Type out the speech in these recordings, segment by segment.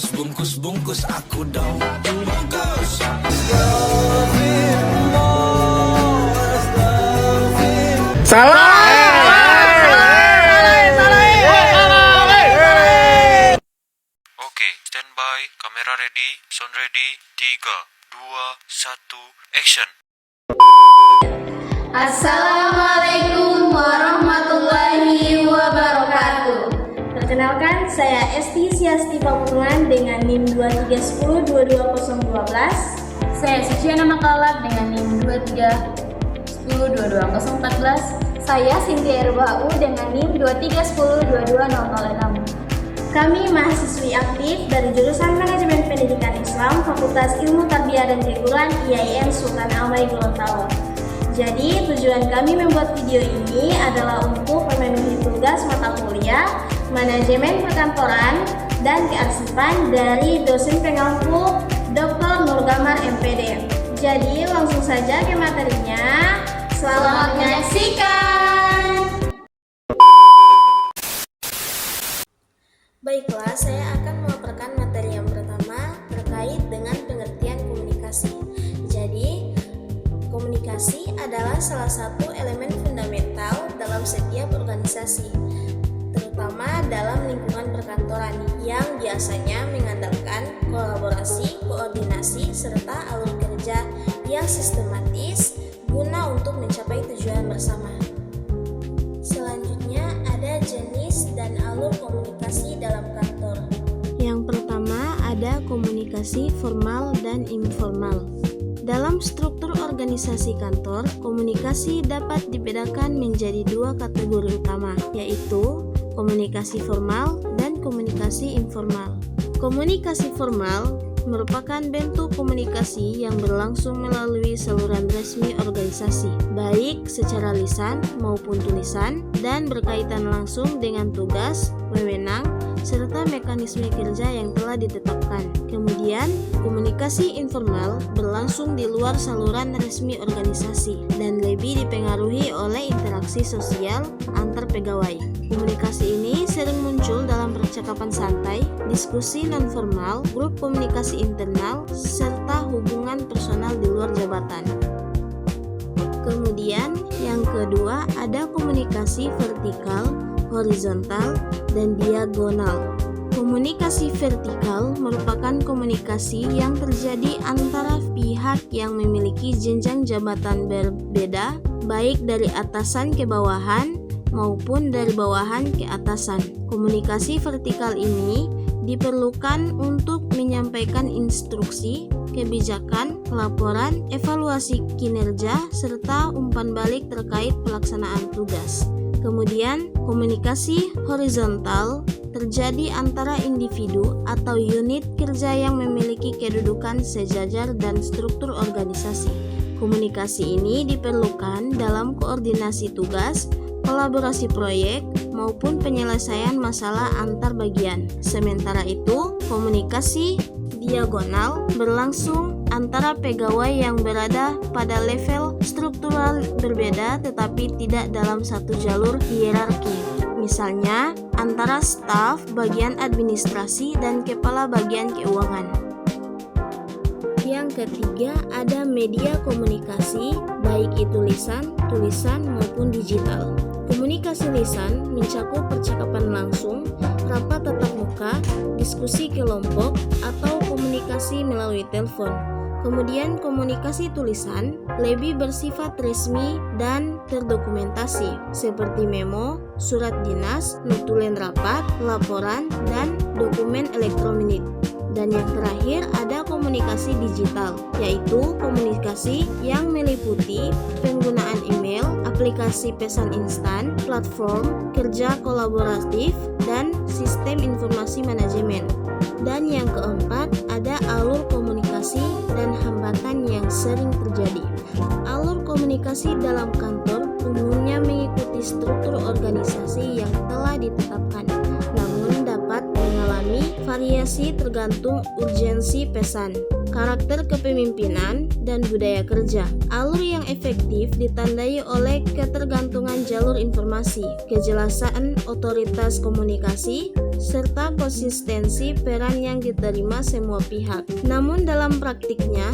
bungkus aku dong bungkus. Oke, standby, kamera ready, sound ready, 3, 2, 1, action. Assalamualaikum warahmatullahi wabarakatuh. Perkenalkan, saya Esti Siasti Pamungan dengan NIM 2310-22012. Saya Suciana Makalab dengan NIM 2310-22014. Saya Cynthia Erbau dengan NIM 2310-22006. Kami mahasiswi aktif dari jurusan Manajemen Pendidikan Islam Fakultas Ilmu Tarbiyah dan Keguruan IAIN Sultan Amri Gorontalo. Jadi tujuan kami membuat video ini adalah untuk memenuhi tugas mata kuliah Manajemen Perkantoran dan Kearsipan dari dosen pengampu Dr. Nurgamar MPD. Jadi langsung saja ke materinya. Selamat menyaksikan. Baiklah, saya akan memaparkan materi yang pertama terkait dengan pengertian komunikasi. Jadi, komunikasi adalah salah satu elemen fundamental dalam setiap organisasi, terutama dalam lingkungan perkantoran yang biasanya mengandalkan kolaborasi, koordinasi, serta alur kerja yang sistematis guna untuk mencapai tujuan bersama. Selanjutnya ada jenis dan alur komunikasi dalam kantor. Yang pertama ada komunikasi formal dan informal. Dalam struktur organisasi kantor, komunikasi dapat dibedakan menjadi dua kategori utama, yaitu komunikasi formal dan komunikasi informal. Komunikasi formal merupakan bentuk komunikasi yang berlangsung melalui saluran resmi organisasi, baik secara lisan maupun tulisan, dan berkaitan langsung dengan tugas, wewenang, serta mekanisme kerja yang telah ditetapkan. Kemudian, komunikasi informal berlangsung di luar saluran resmi organisasi dan lebih dipengaruhi oleh interaksi sosial antar pegawai. Komunikasi ini sering muncul dalam percakapan santai, diskusi non-formal, grup komunikasi internal, serta hubungan personal di luar jabatan. Kemudian, yang kedua ada komunikasi vertikal, horizontal, dan diagonal. Komunikasi vertikal merupakan komunikasi yang terjadi antara pihak yang memiliki jenjang jabatan berbeda, baik dari atasan ke bawahan maupun dari bawahan ke atasan. Komunikasi vertikal ini diperlukan untuk menyampaikan instruksi, kebijakan, laporan, evaluasi kinerja, serta umpan balik terkait pelaksanaan tugas. Kemudian, komunikasi horizontal terjadi antara individu atau unit kerja yang memiliki kedudukan sejajar dan struktur organisasi. Komunikasi ini diperlukan dalam koordinasi tugas, kolaborasi proyek, maupun penyelesaian masalah antar bagian. Sementara itu, komunikasi diagonal berlangsung antara pegawai yang berada pada level struktural berbeda tetapi tidak dalam satu jalur hierarki. Misalnya, antara staf bagian administrasi dan kepala bagian keuangan. Yang ketiga ada media komunikasi, baik itu lisan, tulisan, maupun digital. Komunikasi lisan mencakup percakapan langsung, rapat tatap muka, diskusi kelompok, atau komunikasi melalui telepon. Kemudian komunikasi tulisan lebih bersifat resmi dan terdokumentasi, seperti memo, surat dinas, notulen rapat, laporan, dan dokumen elektronik. Dan yang terakhir ada komunikasi digital, yaitu komunikasi yang meliputi penggunaan email, aplikasi pesan instan, platform kerja kolaboratif, dan sistem informasi manajemen. Dan yang keempat ada alur komunikasi dan hambatan yang sering terjadi. Alur komunikasi dalam kantor umumnya mengikuti struktur organisasi yang telah ditetapkan, namun dapat mengalami variasi tergantung urgensi pesan, karakter kepemimpinan, dan budaya kerja. Alur yang efektif ditandai oleh ketergantungan jalur informasi, kejelasan otoritas komunikasi, serta konsistensi peran yang diterima semua pihak. Namun dalam praktiknya,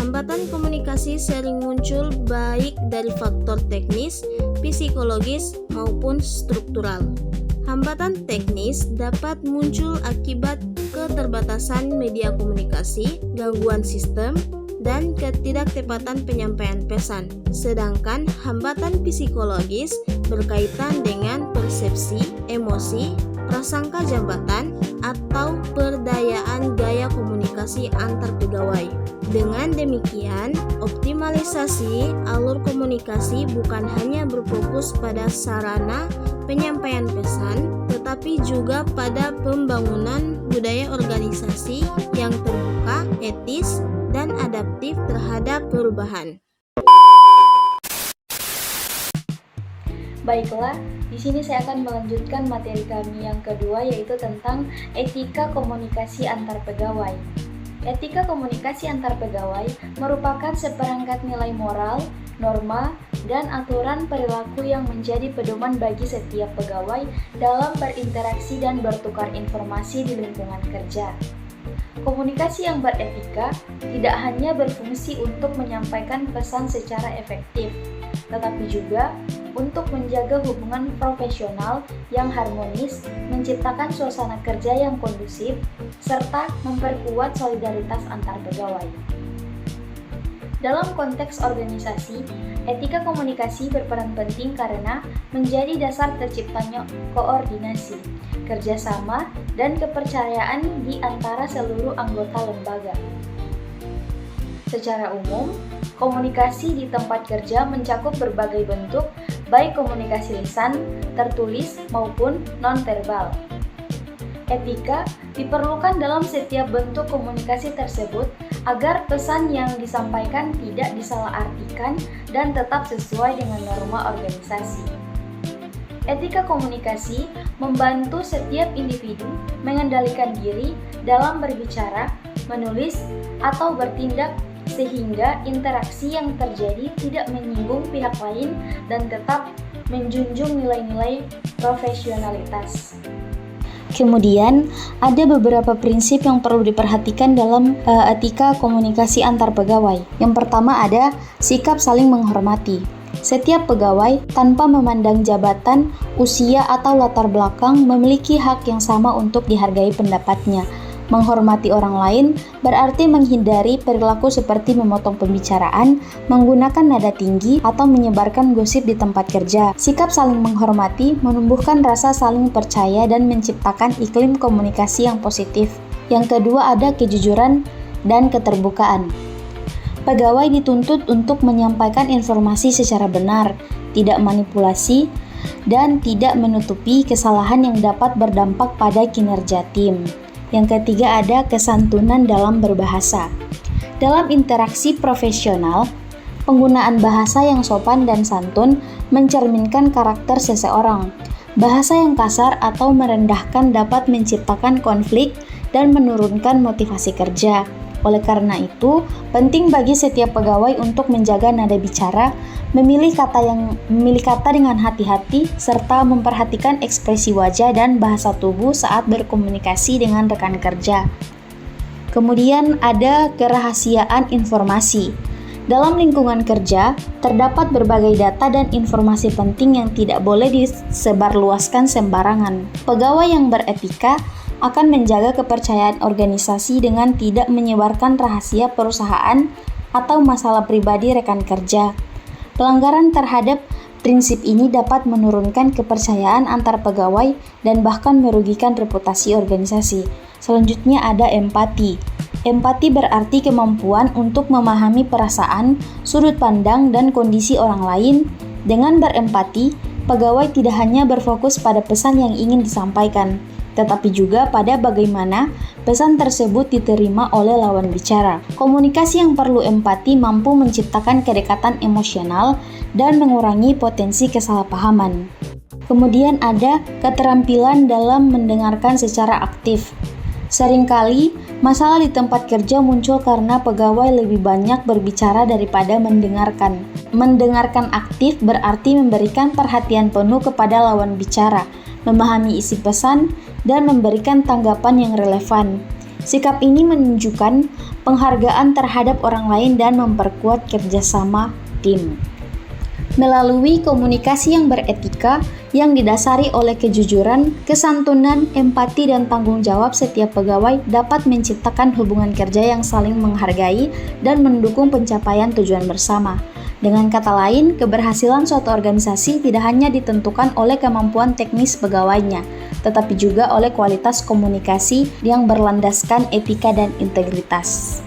hambatan komunikasi sering muncul baik dari faktor teknis, psikologis, maupun struktural. Hambatan teknis dapat muncul akibat keterbatasan media komunikasi, gangguan sistem, dan ketidaktepatan penyampaian pesan. Sedangkan hambatan psikologis berkaitan dengan persepsi, emosi, prasangka jabatan, atau perdayaan gaya komunikasi antar pegawai. Dengan demikian, optimalisasi alur komunikasi bukan hanya berfokus pada sarana penyampaian pesan, tetapi juga pada pembangunan budaya organisasi yang terbuka, etis, dan adaptif terhadap perubahan. Baiklah, di sini saya akan melanjutkan materi kami yang kedua, yaitu tentang etika komunikasi antar pegawai. Etika komunikasi antar pegawai merupakan seperangkat nilai moral, norma, dan aturan perilaku yang menjadi pedoman bagi setiap pegawai dalam berinteraksi dan bertukar informasi di lingkungan kerja. Komunikasi yang beretika tidak hanya berfungsi untuk menyampaikan pesan secara efektif, tetapi juga untuk menjaga hubungan profesional yang harmonis, menciptakan suasana kerja yang kondusif, serta memperkuat solidaritas antar pegawai. Dalam konteks organisasi, etika komunikasi berperan penting karena menjadi dasar terciptanya koordinasi, kerjasama, dan kepercayaan di antara seluruh anggota lembaga. Secara umum, komunikasi di tempat kerja mencakup berbagai bentuk, baik komunikasi lisan, tertulis, maupun nonverbal. Etika diperlukan dalam setiap bentuk komunikasi tersebut agar pesan yang disampaikan tidak disalahartikan dan tetap sesuai dengan norma organisasi. Etika komunikasi membantu setiap individu mengendalikan diri dalam berbicara, menulis, atau bertindak sehingga interaksi yang terjadi tidak menyinggung pihak lain dan tetap menjunjung nilai-nilai profesionalitas. Kemudian, ada beberapa prinsip yang perlu diperhatikan dalam etika komunikasi antar pegawai. Yang pertama ada sikap saling menghormati. Setiap pegawai, tanpa memandang jabatan, usia, atau latar belakang, memiliki hak yang sama untuk dihargai pendapatnya. Menghormati orang lain berarti menghindari perilaku seperti memotong pembicaraan, menggunakan nada tinggi, atau menyebarkan gosip di tempat kerja. Sikap saling menghormati menumbuhkan rasa saling percaya dan menciptakan iklim komunikasi yang positif. Yang kedua ada kejujuran dan keterbukaan. Pegawai dituntut untuk menyampaikan informasi secara benar, tidak manipulasi, dan tidak menutupi kesalahan yang dapat berdampak pada kinerja tim. Yang ketiga ada kesantunan dalam berbahasa. Dalam interaksi profesional, penggunaan bahasa yang sopan dan santun mencerminkan karakter seseorang. Bahasa yang kasar atau merendahkan dapat menciptakan konflik dan menurunkan motivasi kerja. Oleh karena itu, penting bagi setiap pegawai untuk menjaga nada bicara, memilih kata dengan hati-hati, serta memperhatikan ekspresi wajah dan bahasa tubuh saat berkomunikasi dengan rekan kerja. Kemudian ada kerahasiaan informasi. Dalam lingkungan kerja, terdapat berbagai data dan informasi penting yang tidak boleh disebarluaskan sembarangan. Pegawai yang beretika akan menjaga kepercayaan organisasi dengan tidak menyebarkan rahasia perusahaan atau masalah pribadi rekan kerja. Pelanggaran terhadap prinsip ini dapat menurunkan kepercayaan antar pegawai dan bahkan merugikan reputasi organisasi. Selanjutnya ada empati. Empati berarti kemampuan untuk memahami perasaan, sudut pandang, dan kondisi orang lain. Dengan berempati, pegawai tidak hanya berfokus pada pesan yang ingin disampaikan, tetapi juga pada bagaimana pesan tersebut diterima oleh lawan bicara. Komunikasi yang perlu empati mampu menciptakan kedekatan emosional dan mengurangi potensi kesalahpahaman. Kemudian ada keterampilan dalam mendengarkan secara aktif. Seringkali, masalah di tempat kerja muncul karena pegawai lebih banyak berbicara daripada mendengarkan. Mendengarkan aktif berarti memberikan perhatian penuh kepada lawan bicara, memahami isi pesan, dan memberikan tanggapan yang relevan. Sikap ini menunjukkan penghargaan terhadap orang lain dan memperkuat kerjasama tim. Melalui komunikasi yang beretika, yang didasari oleh kejujuran, kesantunan, empati, dan tanggung jawab, setiap pegawai dapat menciptakan hubungan kerja yang saling menghargai dan mendukung pencapaian tujuan bersama. Dengan kata lain, keberhasilan suatu organisasi tidak hanya ditentukan oleh kemampuan teknis pegawainya, tetapi juga oleh kualitas komunikasi yang berlandaskan etika dan integritas.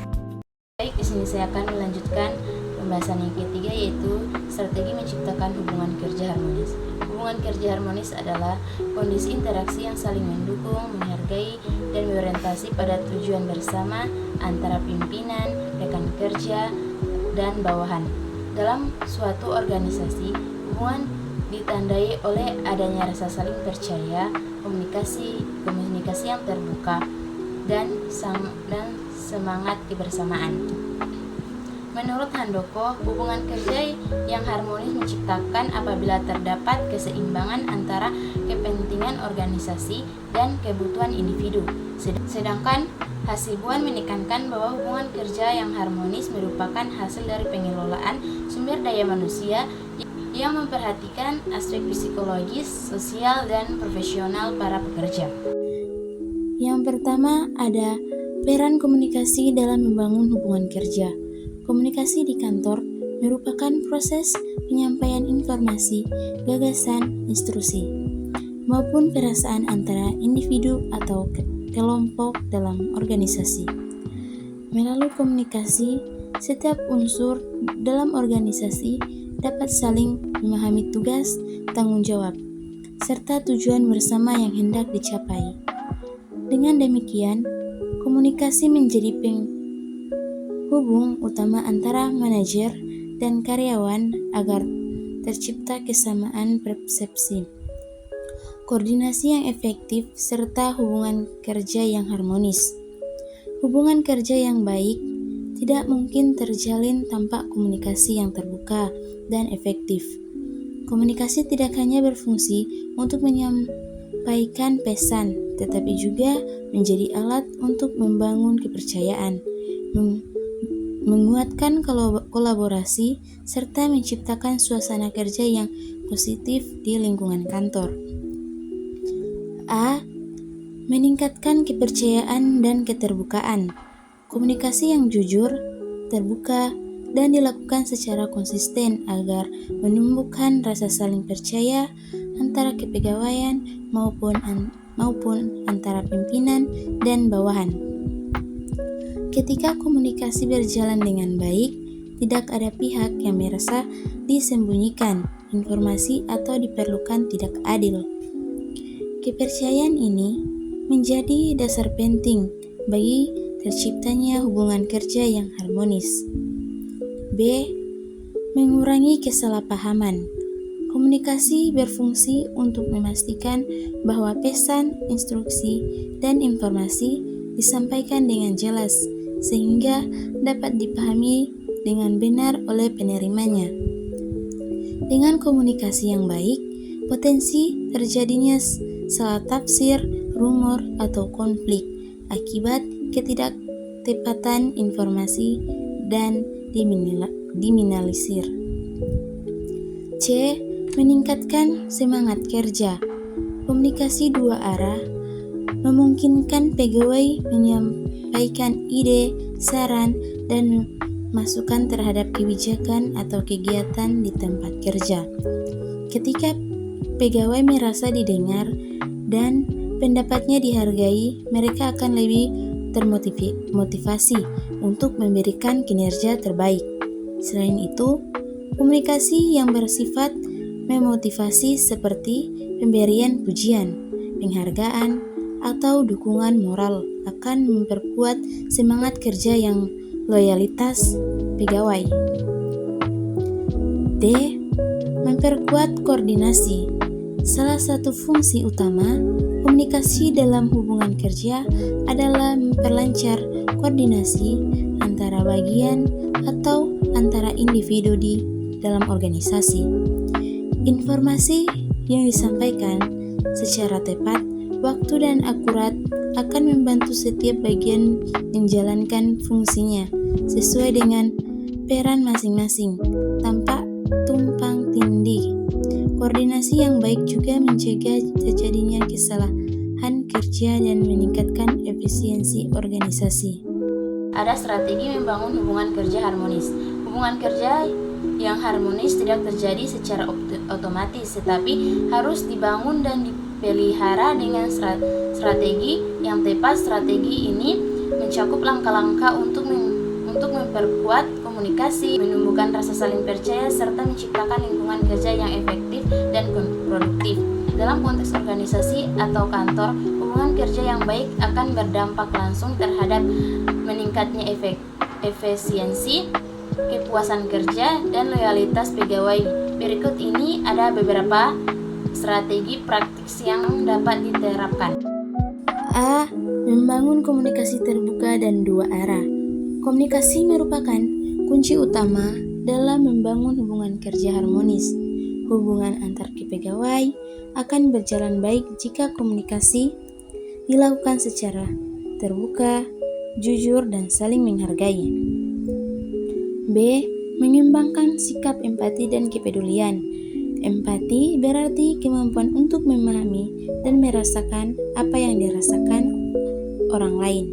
Baik, di sini saya akan melanjutkan pembahasan yang ketiga, yaitu strategi menciptakan hubungan kerja harmonis. Hubungan kerja harmonis adalah kondisi interaksi yang saling mendukung, menghargai, dan berorientasi pada tujuan bersama antara pimpinan, rekan kerja, dan bawahan. Dalam suatu organisasi, hubungan ditandai oleh adanya rasa saling percaya, komunikasi yang terbuka, dan semangat kebersamaan. Menurut Handoko, hubungan kerja yang harmonis menciptakan apabila terdapat keseimbangan antara kepentingan organisasi dan kebutuhan individu. Sedangkan Hasibuan menekankan bahwa hubungan kerja yang harmonis merupakan hasil dari pengelolaan sumber daya manusia yang memperhatikan aspek psikologis, sosial, dan profesional para pekerja. Yang pertama ada peran komunikasi dalam membangun hubungan kerja. Komunikasi di kantor merupakan proses penyampaian informasi, gagasan, instruksi, maupun perasaan antara individu atau kelompok dalam organisasi. Melalui komunikasi, setiap unsur dalam organisasi dapat saling memahami tugas, tanggung jawab, serta tujuan bersama yang hendak dicapai. Dengan demikian, komunikasi menjadi penghubung utama antara manajer dan karyawan agar tercipta kesamaan persepsi, koordinasi yang efektif, serta hubungan kerja yang harmonis. Hubungan kerja yang baik tidak mungkin terjalin tanpa komunikasi yang terbuka dan efektif. Komunikasi tidak hanya berfungsi untuk menyampaikan pesan, tetapi juga menjadi alat untuk membangun kepercayaan, menguatkan kolaborasi, serta menciptakan suasana kerja yang positif di lingkungan kantor. A. Meningkatkan kepercayaan dan keterbukaan. Komunikasi yang jujur, terbuka, dan dilakukan secara konsisten agar menumbuhkan rasa saling percaya antara kepegawaian maupun antara pimpinan dan bawahan. Ketika komunikasi berjalan dengan baik, tidak ada pihak yang merasa disembunyikan informasi atau diperlukan tidak adil. Kepercayaan ini menjadi dasar penting bagi terciptanya hubungan kerja yang harmonis. B. Mengurangi kesalahpahaman. Komunikasi berfungsi untuk memastikan bahwa pesan, instruksi, dan informasi disampaikan dengan jelas sehingga dapat dipahami dengan benar oleh penerimanya. Dengan komunikasi yang baik, potensi terjadinya salah tafsir, rumor, atau konflik akibat ketidaktepatan informasi dan diminimalisir. C. Meningkatkan semangat kerja. Komunikasi dua arah memungkinkan pegawai menyampaikan ide, saran, dan masukan terhadap kebijakan atau kegiatan di tempat kerja. Ketika pegawai merasa didengar dan pendapatnya dihargai, mereka akan lebih termotivasi untuk memberikan kinerja terbaik. Selain itu, komunikasi yang bersifat memotivasi seperti pemberian pujian, penghargaan, atau dukungan moral akan memperkuat semangat kerja yang loyalitas pegawai. D. Memperkuat koordinasi. Salah satu fungsi utama komunikasi dalam hubungan kerja adalah memperlancar koordinasi antara bagian atau antara individu di dalam organisasi. Informasi yang disampaikan secara tepat, waktu dan akurat akan membantu setiap bagian menjalankan fungsinya sesuai dengan peran masing-masing, tanpa tumpang tindih. Koordinasi yang baik juga mencegah terjadinya kesalahan kerja dan meningkatkan efisiensi organisasi. Ada strategi membangun hubungan kerja harmonis. Hubungan kerja yang harmonis tidak terjadi secara otomatis, tetapi harus dibangun dan dipelihara dengan strategi yang tepat. Strategi ini mencakup langkah-langkah untuk memperkuat komunikasi, menumbuhkan rasa saling percaya, serta menciptakan lingkungan kerja yang efektif dan produktif. Dalam konteks organisasi atau kantor, hubungan kerja yang baik akan berdampak langsung terhadap meningkatnya efisiensi, kepuasan kerja, dan loyalitas pegawai. Berikut ini ada beberapa strategi praktis yang dapat diterapkan. A. Membangun komunikasi terbuka dan dua arah. Komunikasi merupakan kunci utama dalam membangun hubungan kerja harmonis. Hubungan antar pegawai akan berjalan baik jika komunikasi dilakukan secara terbuka, jujur, dan saling menghargai. B. Mengembangkan sikap empati dan kepedulian. Empati berarti kemampuan untuk memahami dan merasakan apa yang dirasakan orang lain.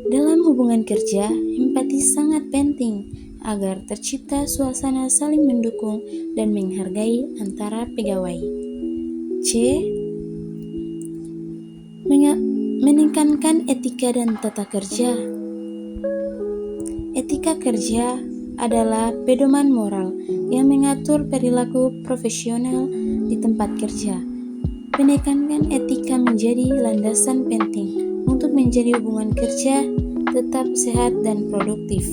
Dalam hubungan kerja, empati sangat penting agar tercipta suasana saling mendukung dan menghargai antara pegawai. C. Meningkatkan etika dan tata kerja. Etika kerja adalah pedoman moral yang mengatur perilaku profesional di tempat kerja. Penekanan etika menjadi landasan penting untuk menjadi hubungan kerja tetap sehat dan produktif.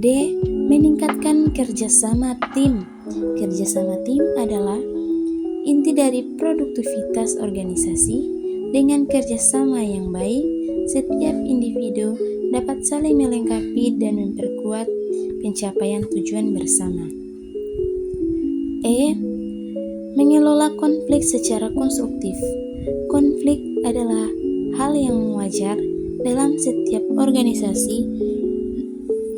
D. Meningkatkan kerjasama tim. Kerjasama tim adalah inti dari produktivitas organisasi. Dengan kerjasama yang baik, setiap individu dapat saling melengkapi dan memperkuat pencapaian tujuan bersama. E. Mengelola konflik secara konstruktif. Konflik adalah hal yang wajar dalam setiap organisasi,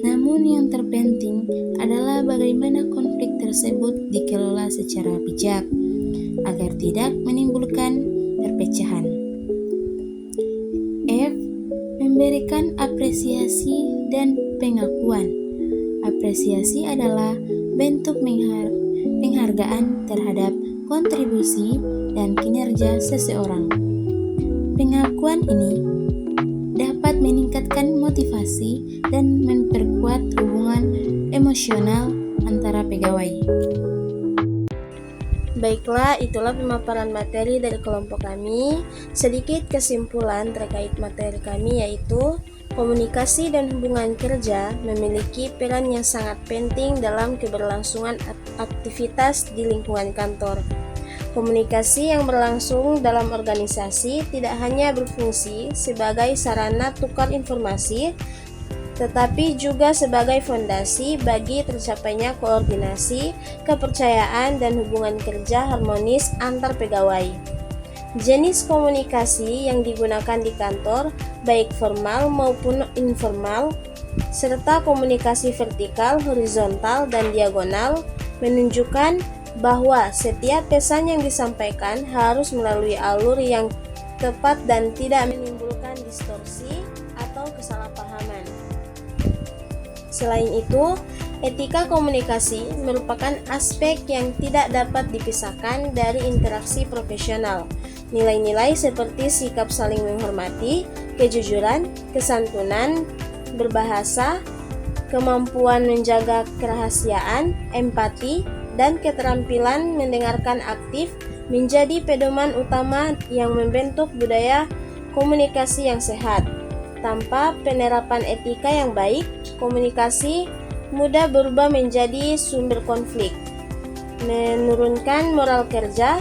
namun yang terpenting adalah bagaimana konflik tersebut dikelola secara bijak agar tidak menimbulkan perpecahan. F. Memberikan apresiasi dan pengakuan. Apresiasi adalah bentuk penghargaan terhadap kontribusi dan kinerja seseorang. Pengakuan ini dapat meningkatkan motivasi dan memperkuat hubungan emosional antara pegawai. Baiklah, itulah pemaparan materi dari kelompok kami. Sedikit kesimpulan terkait materi kami yaitu komunikasi dan hubungan kerja memiliki peran yang sangat penting dalam keberlangsungan aktivitas di lingkungan kantor. Komunikasi yang berlangsung dalam organisasi tidak hanya berfungsi sebagai sarana tukar informasi, tetapi juga sebagai fondasi bagi tercapainya koordinasi, kepercayaan, dan hubungan kerja harmonis antar pegawai. Jenis komunikasi yang digunakan di kantor, baik formal maupun informal, serta komunikasi vertikal, horizontal, dan diagonal, menunjukkan bahwa setiap pesan yang disampaikan harus melalui alur yang tepat dan tidak menimbulkan distorsi atau kesalahpahaman. Selain itu, etika komunikasi merupakan aspek yang tidak dapat dipisahkan dari interaksi profesional. Nilai-nilai seperti sikap saling menghormati, kejujuran, kesantunan, berbahasa, kemampuan menjaga kerahasiaan, empati, dan keterampilan mendengarkan aktif menjadi pedoman utama yang membentuk budaya komunikasi yang sehat. Tanpa penerapan etika yang baik, komunikasi mudah berubah menjadi sumber konflik, menurunkan moral kerja,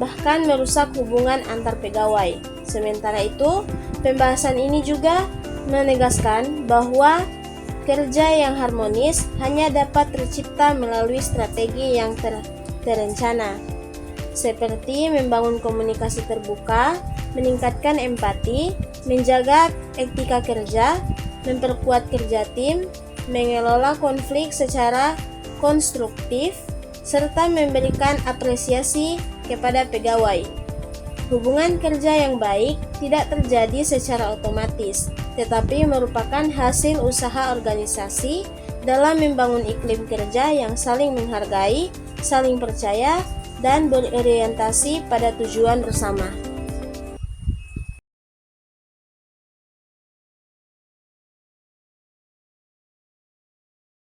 bahkan merusak hubungan antar pegawai. Sementara itu, pembahasan ini juga menegaskan bahwa kerja yang harmonis hanya dapat tercipta melalui strategi yang terencana, seperti membangun komunikasi terbuka, meningkatkan empati, menjaga etika kerja, memperkuat kerja tim, mengelola konflik secara konstruktif, serta memberikan apresiasi kepada pegawai. Hubungan kerja yang baik tidak terjadi secara otomatis, tetapi merupakan hasil usaha organisasi dalam membangun iklim kerja yang saling menghargai, saling percaya, dan berorientasi pada tujuan bersama.